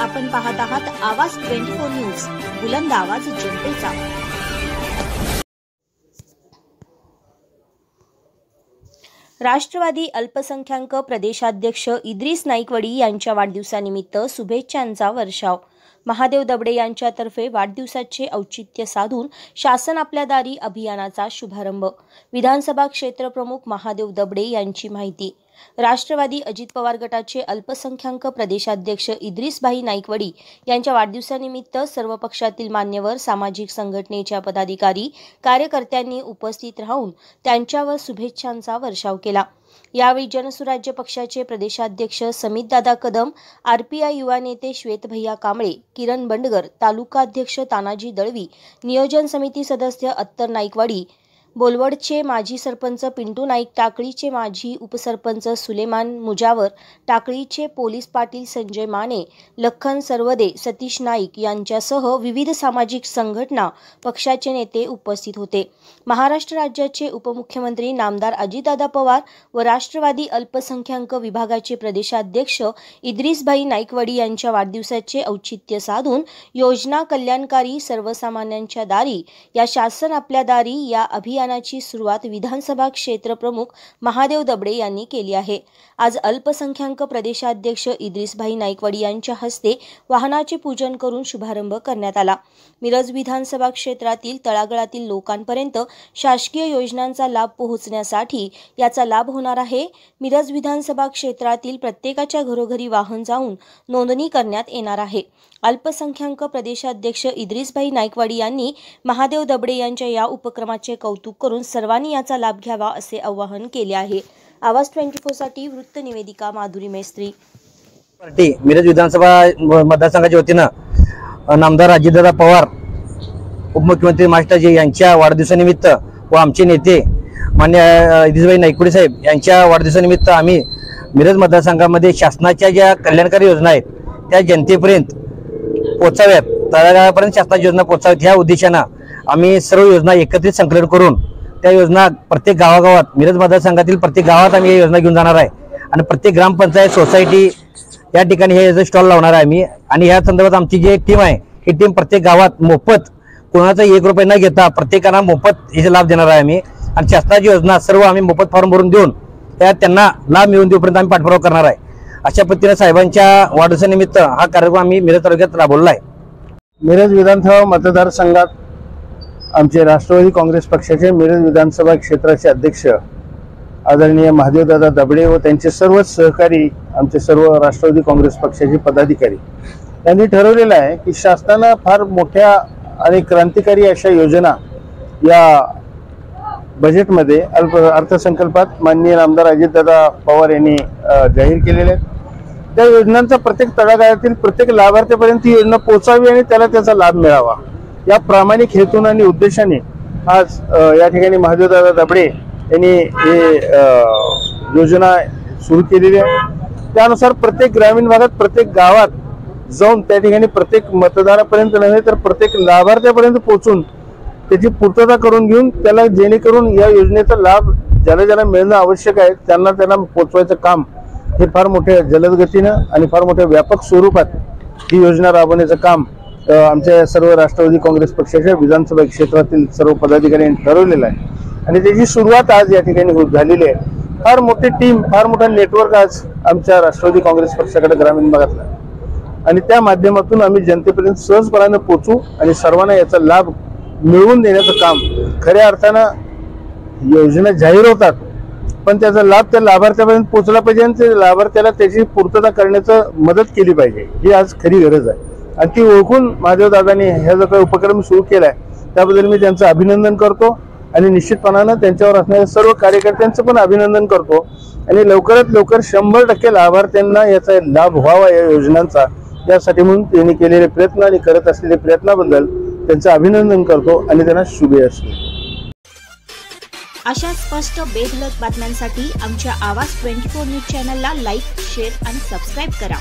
आपण पाहत आहात आवाज 24 न्यूज, बुलंद आवाज जनतेचा। राष्ट्रवादी अल्पसंख्याक प्रदेशाध्यक्ष इद्रिस नाईकवडी यांच्या वाढदिवसानिमित्त शुभेच्छांचा वर्षाव। महादेव दबडे यांच्यातर्फे वाढदिवसाचे औचित्य साधून शासन आपल्या दारी अभियानाचा शुभारंभ। विधानसभा क्षेत्र प्रमुख महादेव दबडे यांची माहिती। राष्ट्रवादी अजित पवार गटाचे अल्पसंख्याक प्रदेशाध्यक्ष इद्रिस भाई नाईकवडी यांच्या वाढदिवसानिमित्त सर्व पक्षातील मान्यवर, सामाजिक संघटनेच्या पदाधिकारी, कार्यकर्त्यांनी उपस्थित राहून त्यांच्यावर शुभेच्छांचा वर्षाव केला। यावेळी जनसुराज्य पक्षाचे प्रदेशाध्यक्ष समितदादा कदम, आरपीआय युवा नेते श्वेत भैया कांबळे, किरण बंडगर, तालुका अध्यक्ष तानाजी दळवी, नियोजन समिती सदस्य अत्तर नाईकवाडी, बोलवडचे माजी सरपंच पिंटू नाईक, टाकळीचे माजी उपसरपंच सुलेमान मुजावर, टाकळीचे पोलीस पाटील संजय माने, लखन सरवदे, सतीश नाईक यांच्यासह विविध सामाजिक संघटना, पक्षाचे नेते उपस्थित होते। महाराष्ट्र राज्याचे उपमुख्यमंत्री नामदार अजितदादा पवार व राष्ट्रवादी अल्पसंख्याक विभागाचे प्रदेशाध्यक्ष इद्रिस भाई नाईकवडी यांच्या वाढदिवसाचे औचित्य साधून योजना कल्याणकारी सर्वसामान्यांच्या दारी या शासन आपल्या दारी या अभियानाची सुरुवात विधानसभा क्षेत्र प्रमुख महादेव दबडे यांनी केली आहे। आज अल्पसंख्याक प्रदेशाध्यक्ष इद्रिस भाई नाईकवडी यांच्या हस्ते वाहनाचे पूजन करून शुभारंभ करण्यात आला। मिरज विधानसभा क्षेत्रातील तळागाळातील लोकांपर्यंत शासकीय योजनांचा लाभ पोहोचण्यासाठी याचा लाभ होणार आहे। मिरज विधानसभा क्षेत्रातील प्रत्येकाच्या घरोघरी वाहन जाऊन नोंदणी करण्यात येणार आहे। अल्पसंख्याक प्रदेशाध्यक्ष इद्रिस भाई नाईकवडी यांनी महादेव दबडे यांच्या या उपक्रमाचे कौतुक करून सर्वांनी याचा लाभ घ्यावा असे आवाहन केले आहे। आवाज 24 साठी वृत्त निवेदिका माधुरी मेस्त्री। पार्टी मिरज विधानसभा मतदारसंघाच्या वतीनं नामदार अजितदादा पवार, उपमुख्यमंत्री मास्टरजी यांच्या वाढदिवसानिमित्त व आमचे नेते मान्य इद्रिसभाई नाईकवडी साहेब यांच्या वाढदिवसानिमित्त आम्ही मिरज मतदारसंघामध्ये शासनाच्या ज्या कल्याणकारी योजना आहेत त्या जनतेपर्यंत पोहोचाव्यात, तळागाळापर्यंत शासनाच्या योजना पोहोचाव्यात ह्या उद्देशानं आम्ही सर्व योजना एकत्रित संकलन करून त्या योजना प्रत्येक गावागावात, मिरज मतदारसंघातील प्रत्येक गावात आम्ही ही योजना घेऊन जाणार आहे आणि प्रत्येक ग्रामपंचायत, सोसायटी या ठिकाणी हे स्टॉल लावणार आहे आम्ही। आणि या संदर्भात आमची जी एक टीम आहे ही टीम प्रत्येक गावात मोफत, कोणाचा 1 रुपया न घेता प्रत्येकाला मोफत याचा लाभ देणार आहे आम्ही। आणि शासनाची योजना सर्व आम्ही मोफत फॉर्म भरून देऊन त्यांना लाभ मिळवून देऊपर्यंत आम्ही पाठपुरावा करणार आहे। अशा पद्धतीने साहेबांच्या वाढदिवसानिमित्त हा कार्यक्रम आम्ही मिरज तालुक्यात राबवला आहे। मिरज विधानसभा मतदारसंघात आमचे राष्ट्रवादी काँग्रेस पक्षाचे मिरज विधानसभा क्षेत्राचे अध्यक्ष आदरणीय महादेवदादा दबडे व त्यांचे सर्व सहकारी, आमचे सर्व राष्ट्रवादी काँग्रेस पक्षाचे पदाधिकारी यांनी ठरवलेलं आहे की शासनानं फार मोठ्या आणि क्रांतिकारी अशा योजना या बजेटमध्ये अर्थसंकल्पात माननीय नामदार अजितदादा पवार यांनी जाहीर केलेले आहेत। त्या योजनांचा प्रत्येक तळागाळातील प्रत्येक लाभार्थ्यापर्यंत ही योजना पोहोचावी आणि त्याला त्याचा लाभ मिळावा या प्रामाणिक हेतून आणि उद्देशाने आज या ठिकाणी महादेवदादा दबडे यांनी हे योजना सुरू केलेली आहे। त्यानुसार प्रत्येक ग्रामीण भागात, प्रत्येक गावात जाऊन त्या ठिकाणी प्रत्येक मतदारापर्यंत नव्हे तर प्रत्येक लाभार्थ्यापर्यंत पोहोचून त्याची पूर्तता करून घेऊन त्याला, जेणेकरून या योजनेचा लाभ ज्याला ज्याला मिळणं आवश्यक आहे त्यांना पोहोचवायचं काम हे फार मोठ्या जलद गतीनं आणि फार मोठ्या व्यापक स्वरूपात ही योजना राबवण्याचं काम आमच्या सर्व राष्ट्रवादी काँग्रेस पक्षाच्या विधानसभा क्षेत्रातील सर्व पदाधिकाऱ्यांनी ठरवलेलं आहे आणि त्याची सुरुवात आज या ठिकाणी झालेली आहे। फार मोठी टीम, फार मोठा नेटवर्क आज आमच्या राष्ट्रवादी काँग्रेस पक्षाकडे ग्रामीण भागातला आणि त्या माध्यमातून आम्ही जनतेपर्यंत सहजपणाने पोहोचू आणि सर्वांना याचा लाभ मिळवून देण्याचं काम। खऱ्या अर्थानं योजना जाहीर होतात पण त्याचा लाभ त्या लाभार्थ्यापर्यंत पोहोचला पाहिजे आणि त्या लाभार्थ्याला त्याची पूर्तता करण्याचं मदत केली पाहिजे, ही आज खरी गरज आहे। आणि ती ओळखून महादेवदादांनी ह्या जो काही उपक्रम सुरू केला आहे त्याबद्दल मी त्यांचं अभिनंदन करतो आणि निश्चितपणानं त्यांच्यावर असणाऱ्या सर्व कार्यकर्त्यांचं पण अभिनंदन करतो आणि लवकरात लवकर 100% लाभार्थ्यांना याचा लाभ व्हावा या योजनांचा, यासाठी म्हणून त्यांनी केलेले प्रयत्न आणि करत असलेल्या प्रयत्नाबद्दल त्यांचं अभिनंदन करतो आणि त्यांना शुभेच्छा। अशा स्पष्ट बेधडक बातम्यांसाठी आमच्या आवाज 24 न्यूज चॅनलला लाईक, शेअर आणि सबस्क्राईब करा।